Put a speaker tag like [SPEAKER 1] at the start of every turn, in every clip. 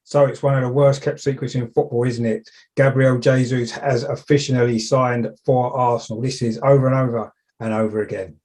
[SPEAKER 1] So it's one of the worst kept secrets in football, isn't it? Gabriel Jesus has officially signed for Arsenal. This is over and over and over again.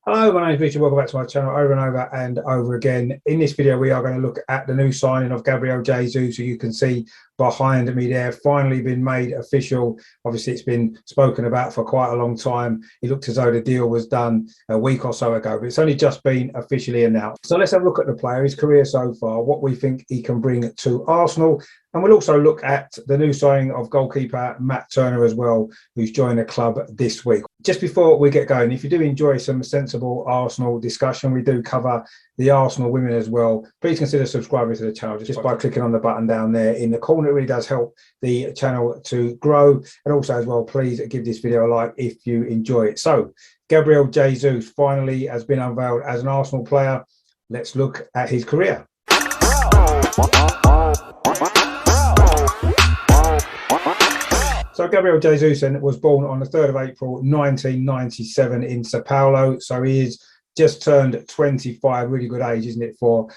[SPEAKER 1] Hello, my name is Richard. Welcome back to my channel over and over and over again. In this video, we are going to look at the new signing of Gabriel Jesus, who you can see behind me there, finally been made official. Obviously, it's been spoken about for quite a long time. It looked as though the deal was done a week or so ago, but it's only just been officially announced. So let's have a look at the player, his career so far, what we think he can bring to Arsenal. And we'll also look at the new signing of goalkeeper Matt Turner as well, who's joined the club this week. Just before we get going, if you do enjoy some sensible Arsenal discussion, we do cover the Arsenal women as well. Please consider subscribing to the channel just by clicking on the button down there in the corner. It really does help the channel to grow. And also as well, please give this video a like if you enjoy it. So Gabriel Jesus finally has been unveiled as an Arsenal player. Let's look at his career. So Gabriel Jesus was born on the 3rd of April 1997 in Sao Paulo. So he is just turned 25, really good age, isn't it, for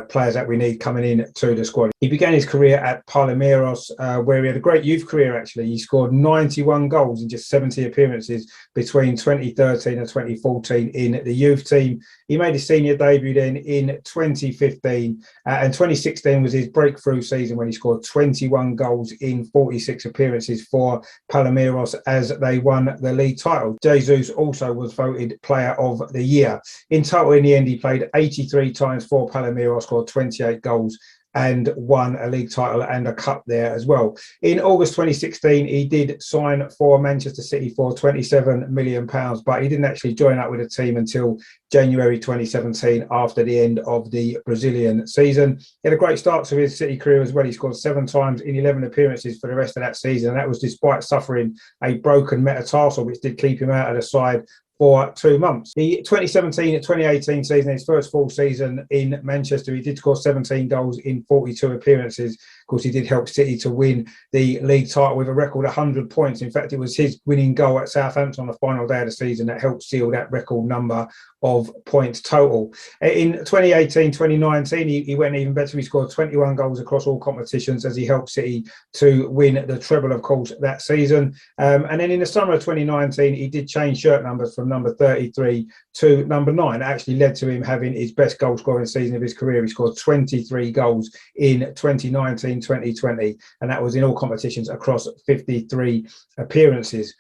[SPEAKER 1] players that we need coming in to the squad. He began his career at Palmeiras, where he had a great youth career, actually. He scored 91 goals in just 70 appearances between 2013 and 2014 in the youth team. He made his senior debut then in 2015, and 2016 was his breakthrough season when he scored 21 goals in 46 appearances for Palmeiras as they won the league title. Jesus also was voted Player of the Year. In total, in the end, he played 83 times for Palmeiras, scored 28 goals and won a league title and a cup there as well. In August 2016, he did sign for Manchester City for £27 million, but he didn't actually join up with the team until January 2017 after the end of the Brazilian season. He had a great start to his City career as well. He scored 7 times in 11 appearances for the rest of that season, and that was despite suffering a broken metatarsal, which did keep him out of the side for 2 months. The 2017-2018 season, his first full season in Manchester, he did score 17 goals in 42 appearances. Of course, he did help City to win the league title with a record 100 points. In fact, it was his winning goal at Southampton on the final day of the season that helped seal that record number of points total. In 2018-2019, he went even better. He scored 21 goals across all competitions as he helped City to win the treble, of course, that season. And then in the summer of 2019, he did change shirt numbers from number 33 to number 9. It actually led to him having his best goal scoring season of his career. He scored 23 goals in 2019-2020, and that was in all competitions across 53 appearances.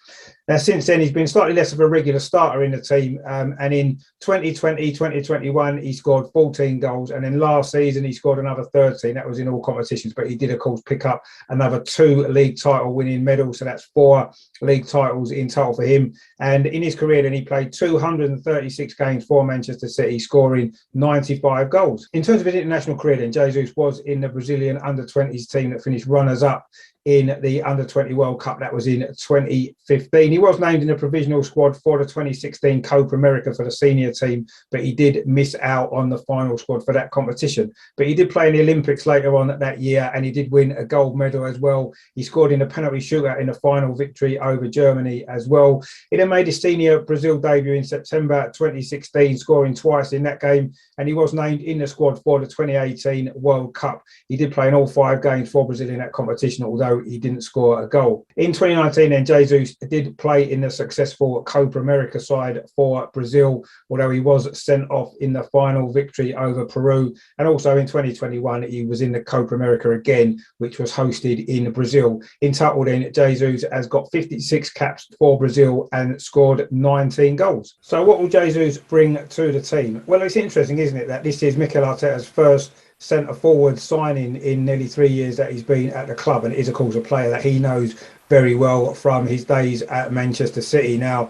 [SPEAKER 1] Now, since then, he's been slightly less of a regular starter in the team, and in 2020-2021, he scored 14 goals, and then last season, he scored another 13. That was in all competitions, but he did, of course, pick up another 2 league title winning medals, so that's 4 league titles in total for him. And in his career, then, he played 236 games for Manchester City, scoring 95 goals. In terms of his international career, then, Jesus was in the Brazilian under-20s team that finished runners-up in the Under-20 World Cup. That was in 2015. He was named in the provisional squad for the 2016 Copa America for the senior team, but he did miss out on the final squad for that competition. But he did play in the Olympics later on that year, and he did win a gold medal as well. He scored in a penalty shootout in the final victory over Germany as well. He then made his senior Brazil debut in September 2016, scoring twice in that game, and he was named in the squad for the 2018 World Cup. He did play in all 5 games for Brazil in that competition, although he didn't score a goal. In 2019, then, Jesus did play in the successful Copa America side for Brazil, although he was sent off in the final victory over Peru. And also in 2021, he was in the Copa America again, which was hosted in Brazil. In total, then, Jesus has got 56 caps for Brazil and scored 19 goals. So what will Jesus bring to the team? Well, it's interesting, isn't it, that this is Mikel Arteta's first centre-forward signing in nearly 3 years that he's been at the club, and it is, of course, a player that he knows very well from his days at Manchester City. Now,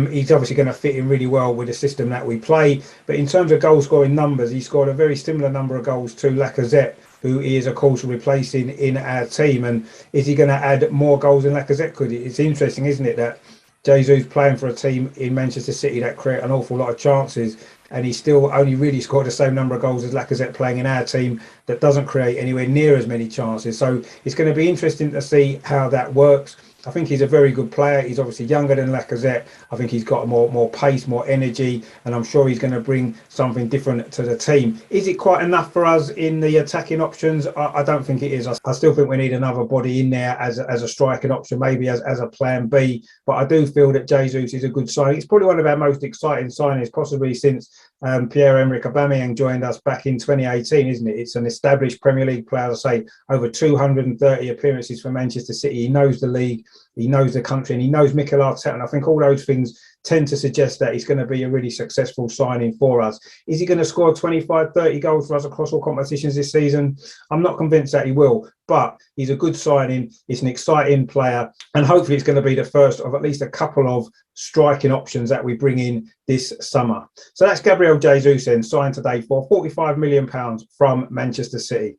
[SPEAKER 1] he's obviously going to fit in really well with the system that we play, but in terms of goal-scoring numbers, he scored a very similar number of goals to Lacazette, who he is, of course, replacing in our team. And is he going to add more goals than Lacazette could? It's interesting, isn't it, that Jesus playing for a team in Manchester City that create an awful lot of chances, and he still only really scored the same number of goals as Lacazette playing in our team that doesn't create anywhere near as many chances. So it's going to be interesting to see how that works. I think he's a very good player. He's obviously younger than Lacazette. I think he's got more pace, more energy, and I'm sure he's going to bring something different to the team. Is it quite enough for us in the attacking options? I don't think it is. I still think we need another body in there as a striking option, maybe as a plan B. But I do feel that Jesus is a good signing. It's probably one of our most exciting signings, possibly since Pierre-Emerick Aubameyang joined us back in 2018, isn't it? It's an established Premier League player, as I say, over 230 appearances for Manchester City. He knows the league, he knows the country, and he knows Mikel Arteta. And I think all those things tend to suggest that he's going to be a really successful signing for us. Is he going to score 25, 30 goals for us across all competitions this season? I'm not convinced that he will, but he's a good signing. He's an exciting player, and hopefully it's going to be the first of at least a couple of striking options that we bring in this summer. So that's Gabriel Jesus, then, signed today for £45 million from Manchester City.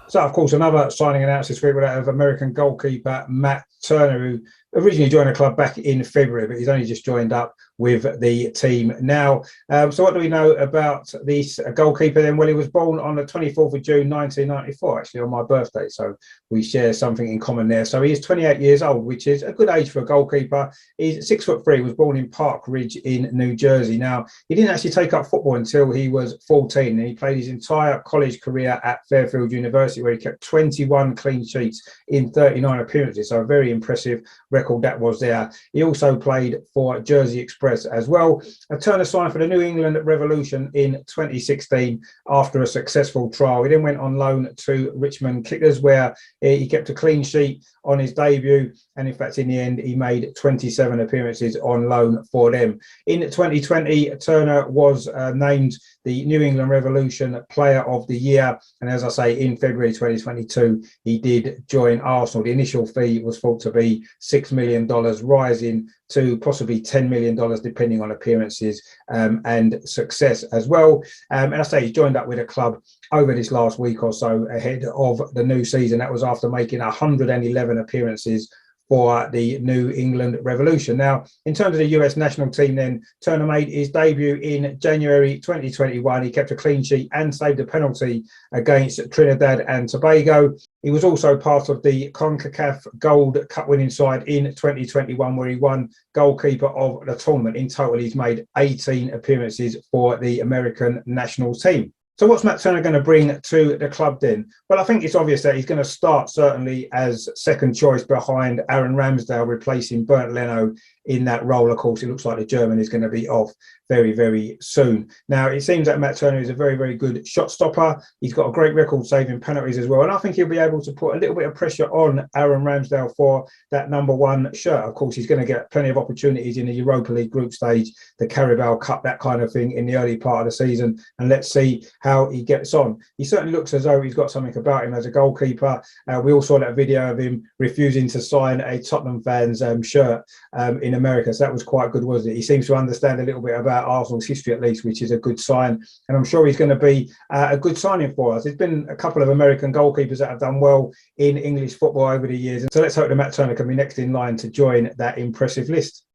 [SPEAKER 1] So, of course, another signing announced this week was that of American goalkeeper Matt Turner, who originally joined the club back in February, but he's only just joined up with the team now. So what do we know about this goalkeeper then? Well, he was born on the 24th of June 1994, actually on my birthday, so we share something in common there. So he is 28 years old, which is a good age for a goalkeeper. He's 6'3", was born in Park Ridge in New Jersey. Now, he didn't actually take up football until he was 14, and he played his entire college career at Fairfield University, where he kept 21 clean sheets in 39 appearances, so a very impressive record that was there. He also played for Jersey Express as well. Turner signed for the New England Revolution in 2016 after a successful trial. He then went on loan to Richmond Kickers, where he kept a clean sheet on his debut, and in fact in the end he made 27 appearances on loan for them. In 2020, Turner was named the New England Revolution Player of the Year, and as I say, in February 2022 he did join Arsenal. The initial fee was thought to be $6 million, rising to possibly $10 million depending on appearances and success as well. And I say he's joined up with a club over this last week or so ahead of the new season. That was after making 111 appearances for the New England Revolution. Now, in terms of the US national team then, Turner made his debut in January 2021. He kept a clean sheet and saved a penalty against Trinidad and Tobago. He was also part of the CONCACAF Gold Cup winning side in 2021, where he won goalkeeper of the tournament. In total, he's made 18 appearances for the American national team. So what's Matt Turner going to bring to the club then? Well, I think it's obvious that he's going to start certainly as second choice behind Aaron Ramsdale, replacing Bernd Leno in that role. Of course, it looks like the German is going to be off very, very soon. Now, it seems that Matt Turner is a very, very good shot stopper. He's got a great record saving penalties as well. And I think he'll be able to put a little bit of pressure on Aaron Ramsdale for that #1 shirt. Of course, he's going to get plenty of opportunities in the Europa League group stage, the Carabao Cup, that kind of thing in the early part of the season. And let's see how he gets on. He certainly looks as though he's got something about him as a goalkeeper. We all saw that video of him refusing to sign a Tottenham fan's shirt in America. So that was quite good, wasn't it? He seems to understand a little bit about Arsenal's history at least, which is a good sign. And I'm sure he's going to be a good signing for us. There's been a couple of American goalkeepers that have done well in English football over the years. And so let's hope that Matt Turner can be next in line to join that impressive list.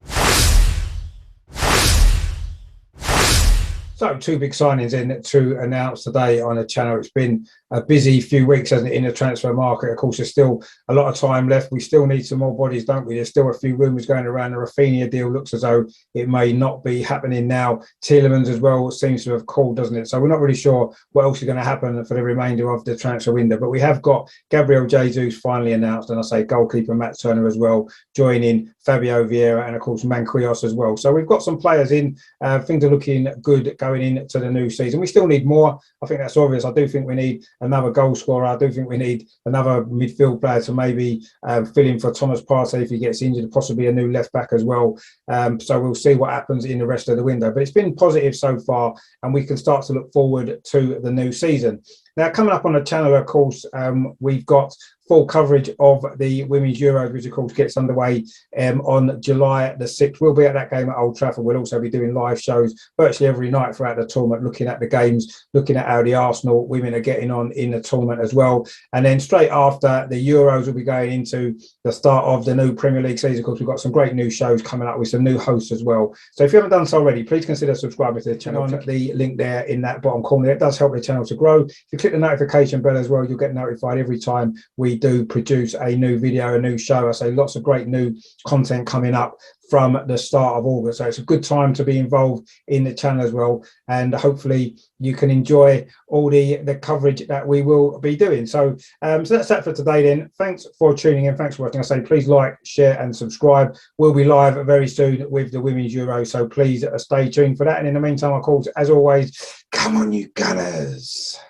[SPEAKER 1] So, two big signings in to announce today on the channel. It's been a busy few weeks, hasn't it, in the transfer market. Of course, there's still a lot of time left. We still need some more bodies, don't we? There's still a few rumours going around. The Rafinha deal looks as though it may not be happening now. Tielemans as well seems to have called, doesn't it? So we're not really sure what else is going to happen for the remainder of the transfer window. But we have got Gabriel Jesus finally announced, and I say goalkeeper Matt Turner as well, joining Fabio Vieira and, of course, Manquillos as well. So we've got some players in. Things are looking good going into the new season. We still need more. I think that's obvious. I do think we need another goal scorer. I do think we need another midfield player to maybe fill in for Thomas Partey if he gets injured, possibly a new left back as well. So we'll see what happens in the rest of the window. But it's been positive so far, and we can start to look forward to the new season. Now, coming up on the channel, of course, we've got full coverage of the Women's Euros, which, of course, gets underway on July the 6th. We'll be at that game at Old Trafford. We'll also be doing live shows virtually every night throughout the tournament, looking at the games, looking at how the Arsenal women are getting on in the tournament as well. And then straight after the Euros, we'll be going into the start of the new Premier League season. Of course, we've got some great new shows coming up with some new hosts as well. So if you haven't done so already, please consider subscribing to the channel. Click the link there in that bottom corner. It does help the channel to grow. If you click the notification bell as well. You'll get notified every time we do produce a new video, a new show. I say lots of great new content coming up from the start of August. So it's a good time to be involved in the channel as well. And hopefully you can enjoy all the coverage that we will be doing. So, so that's that for today then. Thanks for tuning in. Thanks for watching. I say please like, share and subscribe. We'll be live very soon with the Women's Euro. So please stay tuned for that. And in the meantime, of course, as always, come on, you Gunners.